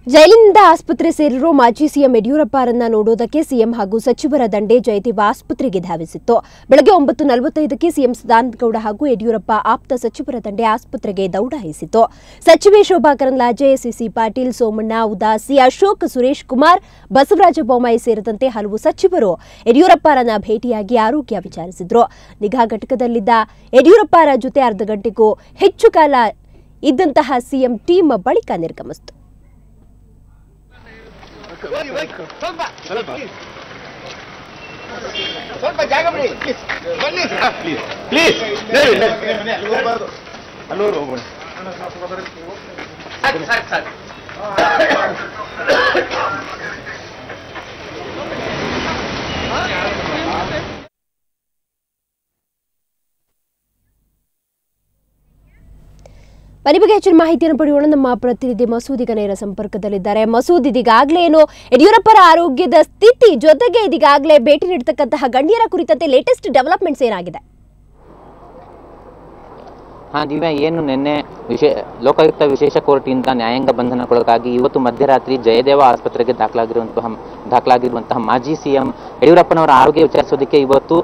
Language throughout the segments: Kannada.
ಜೈಲಿನಿಂದ ಆಸ್ಪತ್ರೆ ಸೇರಿರೋ ಮಾಜಿ ಸಿಎಂ ಯಡಿಯೂರಪ್ಪ ಅವರನ್ನ ನೋಡೋದಕ್ಕೆ ಸಿಎಂ ಹಾಗೂ ಸಚಿವರ ದಂಡೆ ಜಯದೇವ ಆಸ್ಪತ್ರೆಗೆ ಧಾವಿಸಿತ್ತು. ಬೆಳಗ್ಗೆ 9:45ಕ್ಕೆ ಸಿಎಂ ಸದಾನಂದಗೌಡ ಹಾಗೂ ಯಡಿಯೂರಪ್ಪ ಆಪ್ತ ಸಚಿವರ ದಂಡೆ ಆಸ್ಪತ್ರೆಗೆ ದೌಡಾಯಿಸಿತು. ಸಚಿವೆ ಶೋಭಾ ಕರಂದ್ಲಾಜೆ, ಸಿಸಿ ಪಾಟೀಲ್, ಸೋಮಣ್ಣ ಉದಾಸಿ, ಅಶೋಕ್, ಸುರೇಶ್ ಕುಮಾರ್, ಬಸವರಾಜ ಬೊಮ್ಮಾಯಿ ಸೇರಿದಂತೆ ಹಲವು ಸಚಿವರು ಯಡಿಯೂರಪ್ಪ ಅವರನ್ನ ಭೇಟಿಯಾಗಿ ಆರೋಗ್ಯ ವಿಚಾರಿಸಿದ್ರು. ನಿಗಾ ಘಟಕದಲ್ಲಿದ್ದ ಯಡಿಯೂರಪ್ಪ ಅವರ ಜೊತೆ ಅರ್ಧ ಗಂಟೆಗೂ ಹೆಚ್ಚು ಕಾಲ ಇದ್ದಂತಹ ಸಿಎಂ ಟೀಮ್ ಬಳಿಕ ನಿರ್ಗಮಿಸಿತು. ಸ್ವಲ್ಪ ಜಾಗ ಬಿಡಿ ಬನ್ನಿ ಪ್ಲೀಸ್ ಅಲ್ಲೂರು ಹೋಗೋಣ ಸರ್ ಈ ಬಗ್ಗೆ ಹೆಚ್ಚಿನ ಮಾಹಿತಿಯನ್ನು ಪಡೆಯೋಣ. ನಮ್ಮ ಪ್ರತಿನಿಧಿ ಮಸೂದ್ ಈಗ ನೇರ ಸಂಪರ್ಕದಲ್ಲಿದ್ದಾರೆ. ಮಸೂದ್, ಇದೀಗಾಗಲೇ ಏನು ಯಡಿಯೂರಪ್ಪರ ಆರೋಗ್ಯದ ಸ್ಥಿತಿ ಜೊತೆಗೆ ಇದೀಗಾಗಲೇ ಭೇಟಿ ನೀಡತಕ್ಕಂತಹ ಗಣ್ಯರ ಕುರಿತಂತೆ ಲೇಟೆಸ್ಟ್ ಡೆವಲಪ್ಮೆಂಟ್ಸ್ ಏನಾಗಿದೆ? ದಿವ್ಯಾ, ಏನು ನಿನ್ನೆ ಲೋಕಾಯುಕ್ತ ವಿಶೇಷ ಕೋರ್ಟಿಂದ ನ್ಯಾಯಾಂಗ ಬಂಧನಕ್ಕೊಳಗಾಗಿ ಇವತ್ತು ಮಧ್ಯರಾತ್ರಿ ಜಯದೇವ ಆಸ್ಪತ್ರೆಗೆ ದಾಖಲಾಗಿರುವಂತಹ ಮಾಜಿ ಸಿಎಂ ಯಡಿಯೂರಪ್ಪನವರ ಆರೋಗ್ಯ ವಿಚಾರಿಸೋದಕ್ಕೆ ಇವತ್ತು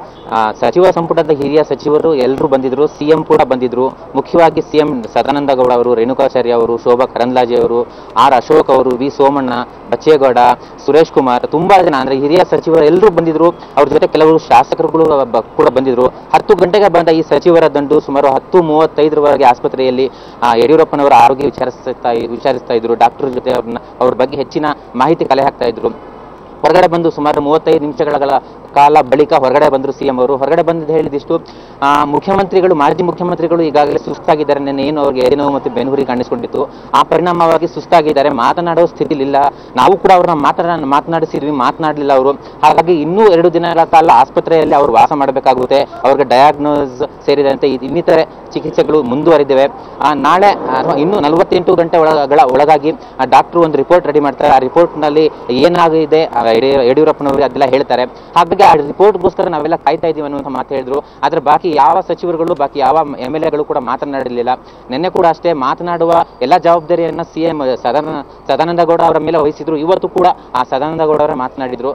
ಸಚಿವ ಸಂಪುಟದ ಹಿರಿಯ ಸಚಿವರು ಎಲ್ಲರೂ ಬಂದಿದ್ರು. ಸಿಎಂ ಕೂಡ ಬಂದಿದ್ರು. ಮುಖ್ಯವಾಗಿ ಸಿಎಂ ಸದಾನಂದಗೌಡ ಅವರು, ರೇಣುಕಾಚಾರ್ಯ ಅವರು, ಶೋಭಾ ಕರಂದ್ಲಾಜೆ ಅವರು, ಆರ್ ಅಶೋಕ್ ಅವರು, ವಿ ಸೋಮಣ್ಣ, ಬಚ್ಚೇಗೌಡ, ಸುರೇಶ್ ಕುಮಾರ್, ತುಂಬಾ ಜನ ಅಂದ್ರೆ ಹಿರಿಯ ಸಚಿವರು ಎಲ್ಲರೂ ಬಂದಿದ್ರು. ಅವ್ರ ಜೊತೆ ಕೆಲವರು ಶಾಸಕರುಗಳು ಕೂಡ ಬಂದಿದ್ರು. 10 ಗಂಟೆಗೆ ಬಂದ ಈ ಸಚಿವರ ದಂಡು ಸುಮಾರು 10:35 ಆಸ್ಪತ್ರೆಯಲ್ಲಿ ಯಡಿಯೂರಪ್ಪನವರ ಆರೋಗ್ಯ ವಿಚಾರಿಸ್ತಾ ಇದ್ರು. ಡಾಕ್ಟರ್ ಜೊತೆ ಅವ್ರ ಬಗ್ಗೆ ಹೆಚ್ಚಿನ ಮಾಹಿತಿ ಕಲೆ ಹಾಕ್ತಾ ಇದ್ರು. ಹೊರಗಡೆ ಬಂದು ಸುಮಾರು 35 ನಿಮಿಷಗಳ ಕಾಲ ಬಳಿಕ ಹೊರಗಡೆ ಬಂದರು ಸಿಎಂ ಅವರು. ಹೊರಗಡೆ ಬಂದು ಹೇಳಿದಿಷ್ಟು, ಮಾಜಿ ಮುಖ್ಯಮಂತ್ರಿಗಳು ಈಗಾಗಲೇ ಸುಸ್ತಾಗಿದ್ದಾರೆ. ನಿನ್ನೆ ಏನು ಅವ್ರಿಗೆ ಎದೆನೋವು ಮತ್ತು ಬೆನ್ನುಹುರಿ ಕಾಣಿಸ್ಕೊಂಡಿತ್ತು. ಆ ಪರಿಣಾಮವಾಗಿ ಸುಸ್ತಾಗಿದ್ದಾರೆ, ಮಾತನಾಡೋ ಸ್ಥಿತಿಲಿಲ್ಲ. ನಾವು ಕೂಡ ಅವ್ರನ್ನ ಮಾತನಾಡಿಸಿದ್ವಿ, ಮಾತನಾಡಲಿಲ್ಲ ಅವರು. ಹಾಗಾಗಿ ಇನ್ನೂ 2 ದಿನಗಳ ಕಾಲ ಆಸ್ಪತ್ರೆಯಲ್ಲಿ ಅವರು ವಾಸ ಮಾಡಬೇಕಾಗುತ್ತೆ. ಅವ್ರಿಗೆ ಡಯಾಗ್ನೋಸ್ ಸೇರಿದಂತೆ ಇನ್ನಿತರೆ ಚಿಕಿತ್ಸೆಗಳು ಮುಂದುವರಿದಿವೆ. ನಾಳೆ ಅಥವಾ ಇನ್ನು 48 ಗಂಟೆ ಒಳಗಾಗಿ ಡಾಕ್ಟರ್ ಒಂದು ರಿಪೋರ್ಟ್ ರೆಡಿ ಮಾಡ್ತಾರೆ. ಆ ರಿಪೋರ್ಟ್ನಲ್ಲಿ ಏನಾಗಿದೆ ಯಡಿಯೂರಪ್ಪನವರು ಅದೆಲ್ಲ ಹೇಳ್ತಾರೆ. ಹಾಗಾಗಿ ಆ ರಿಪೋರ್ಟ್ಗೋಸ್ಕರ ನಾವೆಲ್ಲ ಕಾಯ್ತಾ ಇದೀವಿ ಅನ್ನುವಂಥ ಮಾತು ಹೇಳಿದ್ರು. ಆದ್ರೆ ಬಾಕಿ ಯಾವ ಸಚಿವರುಗಳು, ಬಾಕಿ ಯಾವ MLAಗಳು ಕೂಡ ಮಾತನಾಡಲಿಲ್ಲ. ನಿನ್ನೆ ಕೂಡ ಅಷ್ಟೇ ಮಾತನಾಡುವ ಎಲ್ಲ ಜವಾಬ್ದಾರಿಯನ್ನ ಸಿಎಂ ಸದಾನಂದಗೌಡ ಅವರ ಮೇಲೆ ವಹಿಸಿದ್ರು. ಇವತ್ತು ಕೂಡ ಆ ಸದಾನಂದಗೌಡ ಅವರೇ ಮಾತನಾಡಿದ್ರು.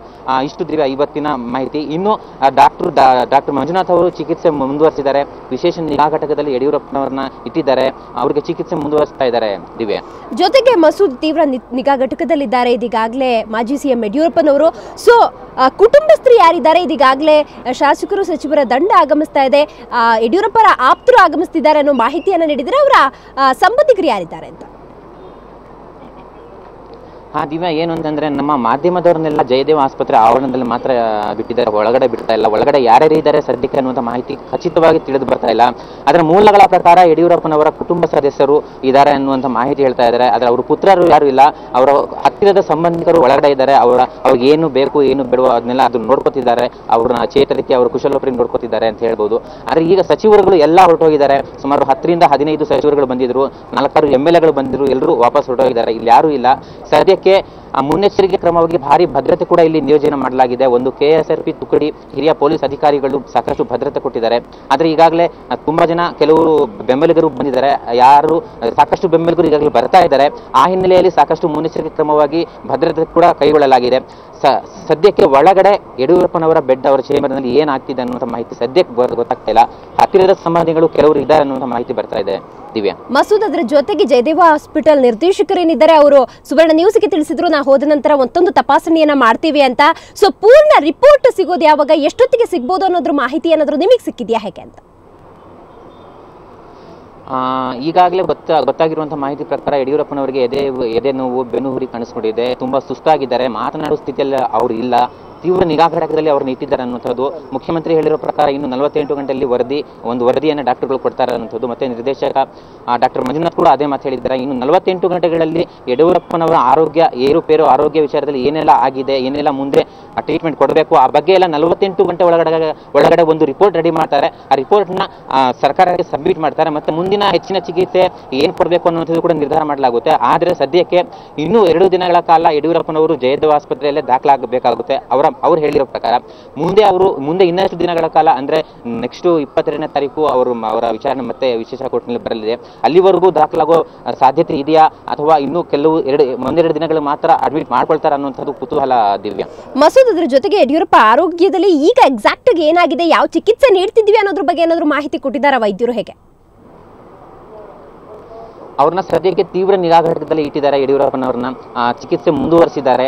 ಇಷ್ಟು ದಿವ್ಯ ಇವತ್ತಿನ ಮಾಹಿತಿ. ಇನ್ನು ಡಾಕ್ಟರ್ ಮಂಜುನಾಥ್ ಅವರು ಚಿಕಿತ್ಸೆ ಮುಂದುವರಿಸಿದ್ದಾರೆ. ವಿಶೇಷ ನಿಗಾ ಘಟಕದಲ್ಲಿ ಯಡಿಯೂರಪ್ಪನವರನ್ನ ಇಟ್ಟಿದ್ದಾರೆ. ಅವರಿಗೆ ಚಿಕಿತ್ಸೆ ಮುಂದುವರಿಸ್ತಾ ಇದ್ದಾರೆ. ದಿವ್ಯ, ಜೊತೆಗೆ ಮಸೂದ್ ತೀವ್ರ ನಿಗಾ ಘಟಕದಲ್ಲಿದ್ದಾರೆ. ಇದೀಗಾಗಲೇ ಮಾಜಿ ಸಿಎಂ ಯಡಿಯೂರಪ್ಪನವರು. ಸೊ ಕುಟುಂಬಸ್ಥರು ಯಾರಿದ್ದಾರೆ? ಇದೀಗಾಗಲೇ ಶಾಸಕರು, ಸಚಿವರ ದಂಡ ಆಗಮಿಸ್ತಾ ಇದೆ. ಯಡಿಯೂರಪ್ಪರ ಆಪ್ತರು ಆಗಮಿಸ್ತಿದ್ದಾರೆ ಅನ್ನೋ ಮಾಹಿತಿಯನ್ನು ನೀಡಿದರೆ ಅವರ ಸಂಬಂಧಿಕರು ಯಾರಿದ್ದಾರೆ ಅಂತ? ದಿವ್ಯಾ, ಏನು ಅಂತಂದ್ರೆ ನಮ್ಮ ಮಾಧ್ಯಮದವ್ರನ್ನೆಲ್ಲ ಜಯದೇವ ಆಸ್ಪತ್ರೆ ಆವರಣದಲ್ಲಿ ಮಾತ್ರ ಬಿಟ್ಟಿದ್ದಾರೆ, ಒಳಗಡೆ ಬಿಡ್ತಾ ಇಲ್ಲ. ಒಳಗಡೆ ಯಾರ್ಯಾರು ಇದ್ದಾರೆ ಸದ್ಯಕ್ಕೆ ಅನ್ನುವಂಥ ಮಾಹಿತಿ ಖಚಿತವಾಗಿ ತಿಳಿದು ಬರ್ತಾ ಇಲ್ಲ. ಅದರ ಮೂಲಗಳ ಪ್ರಕಾರ ಯಡಿಯೂರಪ್ಪನವರ ಕುಟುಂಬ ಸದಸ್ಯರು ಇದ್ದಾರೆ ಅನ್ನುವಂಥ ಮಾಹಿತಿ ಹೇಳ್ತಾ ಇದ್ದಾರೆ. ಆದರೆ ಅವ್ರ ಪುತ್ರರು ಯಾರು ಇಲ್ಲ. ಅವರ ಹತ್ತಿರದ ಸಂಬಂಧಿಕರು ಒಳಗಡೆ ಇದ್ದಾರೆ. ಅವ್ರಿಗೆ ಏನು ಬೇಕು, ಏನು ಬೇಡವೋ ಅದನ್ನೆಲ್ಲ ಅದು ನೋಡ್ಕೋತಿದ್ದಾರೆ. ಅವ್ರನ್ನ ಚೇತರಿಕೆ, ಅವ್ರ ಕುಶಲೋಪರಿ ನೋಡ್ಕೋತಿದ್ದಾರೆ ಅಂತ ಹೇಳ್ಬೋದು. ಆದರೆ ಈಗ ಸಚಿವರುಗಳು ಎಲ್ಲ ಹೊರಟೋಗಿದ್ದಾರೆ. ಸುಮಾರು 10 ರಿಂದ 15 ಸಚಿವರುಗಳು ಬಂದಿದ್ರು, 4 MLAಗಳು ಬಂದಿದ್ರು. ಎಲ್ಲರೂ ವಾಪಸ್ ಹೊರಟೋಗಿದ್ದಾರೆ. ಇಲ್ಲಿ ಯಾರೂ ಇಲ್ಲ ಸದ್ಯಕ್ಕೆ. ಮುನ್ನೆಚ್ಚರಿಕೆ ಕ್ರಮವಾಗಿ ಭಾರಿ ಭದ್ರತೆ ಕೂಡ ಇಲ್ಲಿ ನಿಯೋಜನೆ ಮಾಡಲಾಗಿದೆ. ಒಂದು KSRP ತುಕಡಿ, ಹಿರಿಯ ಪೊಲೀಸ್ ಅಧಿಕಾರಿಗಳು ಸಾಕಷ್ಟು ಭದ್ರತೆ ಕೊಟ್ಟಿದ್ದಾರೆ. ಆದರೆ ಈಗಾಗಲೇ ತುಂಬಾ ಜನ, ಕೆಲವರು ಬೆಂಬಲಿಗರು ಬಂದಿದ್ದಾರೆ. ಯಾರು ಸಾಕಷ್ಟು ಬೆಂಬಲಿಗರು ಈಗಾಗಲೇ ಬರ್ತಾ ಇದ್ದಾರೆ. ಆ ಹಿನ್ನೆಲೆಯಲ್ಲಿ ಸಾಕಷ್ಟು ಮುನ್ನೆಚ್ಚರಿಕೆ ಕ್ರಮವಾಗಿ ಭದ್ರತೆ ಕೂಡ ಕೈಗೊಳ್ಳಲಾಗಿದೆ. ಸದ್ಯಕ್ಕೆ ಒಳಗಡೆ ಯಡಿಯೂರಪ್ಪನವರ ಬೆಡ್, ಅವರ ಚೇಂಬರ್ನಲ್ಲಿ ಏನಾಗ್ತಿದೆ ಅನ್ನುವಂಥ ಮಾಹಿತಿ ಸದ್ಯಕ್ಕೆ ಗೊತ್ತಾಗ್ತಾ ಇಲ್ಲ. ಹತ್ತಿರದ ಸಂಬಂಧಿಗಳು ಕೆಲವರು ಇದ್ದಾರೆ ಅನ್ನುವಂಥ ಮಾಹಿತಿ ಬರ್ತಾ ಇದೆ. ದಿವ್ಯಾ, ಮಸೂದ್, ಅದರ ಜೊತೆಗೆ ಜಯದೇವ ಹಾಸ್ಪಿಟಲ್ ನಿರ್ದೇಶಕರೇನಿದ್ದಾರೆ ಅವರು ಸುವರ್ಣ ನ್ಯೂಸ್ಗೆ ತಿಳಿಸಿದ್ರು, ನಾವು ಹೋದ ನಂತರ ಮತ್ತೊಂದು ತಪಾಸಣೆಯನ್ನ ಮಾಡ್ತೀವಿ ಅಂತ. ಸೊ ಪೂರ್ಣ ರಿಪೋರ್ಟ್ ಸಿಗೋದು ಯಾವಾಗ, ಎಷ್ಟೊತ್ತಿಗೆ ಸಿಗ್ಬೋದು ಅನ್ನೋದ್ರ ಮಾಹಿತಿ ಏನಾದರೂ ನಿಮಗೆ ಸಿಕ್ಕಿದೆಯಾ ಹೇಗೆ ಅಂತ? ಈಗಾಗಲೇ ಗೊತ್ತಾಗಿರುವಂತಹ ಮಾಹಿತಿ ಪ್ರಕಾರ ಯಡಿಯೂರಪ್ಪನವರಿಗೆ ಎದೆ ನೋವು, ಬೆನ್ನುಹುರಿ ಕಾಣಿಸ್ಕೊಂಡಿದೆ. ತುಂಬಾ ಸುಸ್ತಾಗಿದ್ದಾರೆ. ಮಾತನಾಡುವ ಸ್ಥಿತಿಯಲ್ಲಿ ಅವರು ಇಲ್ಲ. ತೀವ್ರ ನಿಗಾ ಘಟಕದಲ್ಲಿ ಅವ್ರನ್ನ ಇಟ್ಟಿದ್ದಾರೆ ಅನ್ನುವಂಥದ್ದು. ಮುಖ್ಯಮಂತ್ರಿ ಹೇಳಿರೋ ಪ್ರಕಾರ ಇನ್ನು 48 ಗಂಟೆಯಲ್ಲಿ ವರದಿಯನ್ನು ಡಾಕ್ಟರ್ಗಳು ಕೊಡ್ತಾರೆ ಅನ್ನುವಂಥದ್ದು. ಮತ್ತೆ ನಿರ್ದೇಶಕ ಡಾಕ್ಟರ್ ಮಂಜುನಾಥ್ ಕೂಡ ಅದೇ ಮಾತು ಹೇಳಿದ್ದಾರೆ. ಇನ್ನು 48 ಗಂಟೆಗಳಲ್ಲಿ ಯಡಿಯೂರಪ್ಪನವರ ಆರೋಗ್ಯ ಏರುಪೇರು, ಆರೋಗ್ಯ ವಿಚಾರದಲ್ಲಿ ಏನೆಲ್ಲ ಆಗಿದೆ, ಏನೆಲ್ಲ ಮುಂದೆ ಟ್ರೀಟ್ಮೆಂಟ್ ಕೊಡಬೇಕು, ಆ ಬಗ್ಗೆ ಎಲ್ಲ 48 ಗಂಟೆ ಒಳಗಡೆ ಒಂದು ರಿಪೋರ್ಟ್ ರೆಡಿ ಮಾಡ್ತಾರೆ. ಆ ರಿಪೋರ್ಟ್ನ ಸರ್ಕಾರಕ್ಕೆ ಸಬ್ಮಿಟ್ ಮಾಡ್ತಾರೆ. ಮತ್ತೆ ಮುಂದಿನ ಹೆಚ್ಚಿನ ಚಿಕಿತ್ಸೆ ಏನು ಕೊಡಬೇಕು ಅನ್ನುವಂಥದ್ದು ಕೂಡ ನಿರ್ಧಾರ ಮಾಡಲಾಗುತ್ತೆ. ಆದರೆ ಸದ್ಯಕ್ಕೆ ಇನ್ನೂ 2 ದಿನಗಳ ಕಾಲ ಯಡಿಯೂರಪ್ಪನವರು ಜಯದೇವ ಆಸ್ಪತ್ರೆಯಲ್ಲೇ ದಾಖಲಾಗಬೇಕಾಗುತ್ತೆ. ಅವರ ಅವ್ರು ಹೇಳಿರೋ ಪ್ರಕಾರ ಮುಂದೆ ಇನ್ನಷ್ಟು ದಿನಗಳ ಕಾಲ ಅಂದ್ರೆ ನೆಕ್ಸ್ಟ್ 22ನೇ ತಾರೀಕು ಅವರ ವಿಚಾರಣೆ ಮತ್ತೆ ವಿಶೇಷ ಕೋರ್ಟ್ನಲ್ಲಿ ಬರಲಿದೆ. ಅಲ್ಲಿವರೆಗೂ ದಾಖಲಾಗೋ ಸಾಧ್ಯತೆ ಇದೆಯಾ ಅಥವಾ ಇನ್ನೂ ಒಂದೆರಡು ದಿನಗಳು ಮಾತ್ರ ಅಡ್ಮಿಟ್ ಮಾಡ್ಕೊಳ್ತಾರ ಅನ್ನುವಂಥದ್ದು ಕುತೂಹಲ ದಿವ್ಯ. ಮಸೂದ್, ಅದ್ರ ಜೊತೆಗೆ ಯಡಿಯೂರಪ್ಪ ಆರೋಗ್ಯದಲ್ಲಿ ಈಗ ಎಕ್ಸಾಕ್ಟ್ ಆಗಿ ಏನಾಗಿದೆ, ಯಾವ ಚಿಕಿತ್ಸೆ ನೀಡ್ತಿದ್ವಿ ಅನ್ನೋದ್ರ ಬಗ್ಗೆ ಏನಾದ್ರು ಮಾಹಿತಿ ಕೊಟ್ಟಿದ್ದಾರಾ ವೈದ್ಯರು? ಹೇಗೆ ಅವ್ರನ್ನ ಸದ್ಯಕ್ಕೆ ತೀವ್ರ ನಿಗಾ ಘಟಕದಲ್ಲಿ ಇಟ್ಟಿದ್ದಾರೆ. ಯಡಿಯೂರಪ್ಪನವ್ರನ್ನ ಚಿಕಿತ್ಸೆ ಮುಂದುವರಿಸಿದ್ದಾರೆ.